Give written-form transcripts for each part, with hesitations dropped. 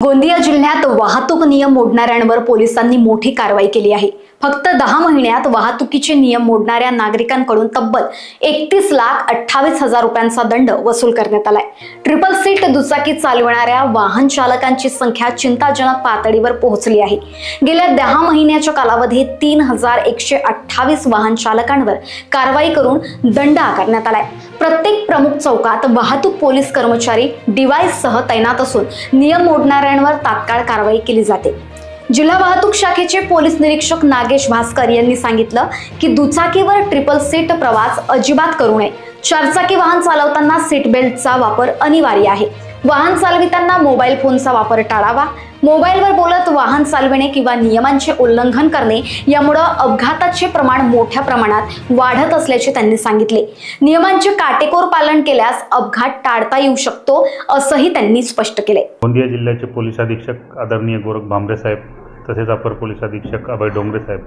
गोंदिया जिल्ह्यात वाहतूक नियम मोडणाऱ्यांवर पोलिसांनी मोठी कारवाई केली आहे। फक्त 10 महिन्यात वाहतुकीचे नियम मोडणाऱ्या नागरिकांकडून तब्बल 31,28,000 रुपयांचा दंड वसूल करण्यात आलाय। ट्रिपल सीट दुचाकी चालवणाऱ्या वाहन चालकांची संख्या चिंताजनक पातळीवर पोहोचली आहे। गेल्या 10 महिन्याच्या कालावधीत 3,128 वाहन चालकांवर कारवाई करून दंड आकारण्यात आलाय। प्रत्येक प्रमुख चौकात वाहतूक पोलीस कर्मचारी डिव्हाइससह तैनात असून नियम मोडणाऱ्यांवर तात्काळ कारवाई केली जाते। जिल्हा वाहतूक शाखेचे पोलीस निरीक्षक नागेश भास्कर यांनी सांगितलं की दुचाकीवर ट्रिपल सीट प्रवास अजिबात करू नये। चारचाकी वाहन चालवताना सीट बेल्टचा वापर अनिवार्य आहे। वाहन चालविताना मोबाईल फोनचा वापर टाळावा। मोबाईलवर बोलत वाहन चालविणे किंवा नियमांचे उल्लंघन करणे यामुळे अपघाताचे प्रमाण मोठ्या प्रमाणात वाढत असल्याचे त्यांनी सांगितले। नियमांचे काटेकोर पालन केल्यास अपघात टाळता येऊ शकतो असंही त्यांनी स्पष्ट केले। गोंदिया जिल्ह्याचे पोलीस अधीक्षक आदरणीय गोरख भांबरे साहेब तसेच अपर पोलीस अधीक्षक अभय डोंगरे साहेब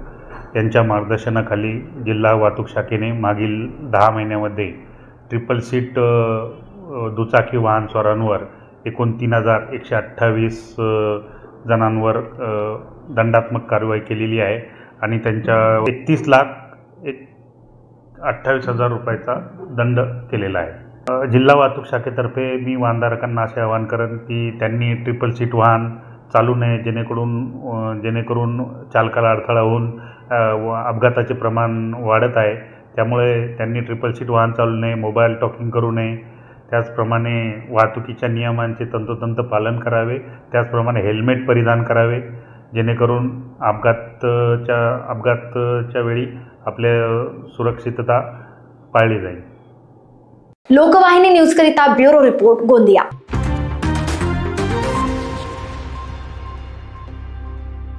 यांच्या मार्गदर्शनाखाली जिल्हा वाहतूक शाखेने मागील 10 महिन्यामध्ये ट्रिपल सीट दुचाकी वाहन स्वारांवर एकूण 3,128 जणांवर दंडात्मक कारवाई केलेली आहे आणि त्यांच्या 31,28,000 रुपयाचा दंड केलेला आहे। जिल्हा वाहतूक शाखेतर्फे मी वाहनधारकांना असे आवाहन करेन की त्यांनी ट्रिपल सीट वाहन चालू नये, जेणेकरून चालकाला अडथळा होऊन अपघाताचे प्रमाण वाढत आहे। त्यामुळे त्यांनी ट्रिपल सीट वाहन चालू नये, मोबाईल टॉकिंग करू नये, त्याचप्रमाणे वाहतुकीच्या नियमांचे तंतोतंत पालन करावे, त्याचप्रमाणे हेल्मेट परिधान करावे, जेणेकरून अपघाताच्या वेळी आपल्या सुरक्षितता पाळली जाईल। लोकवाहिनी न्यूज करिता ब्युरो रिपोर्ट गोंदिया।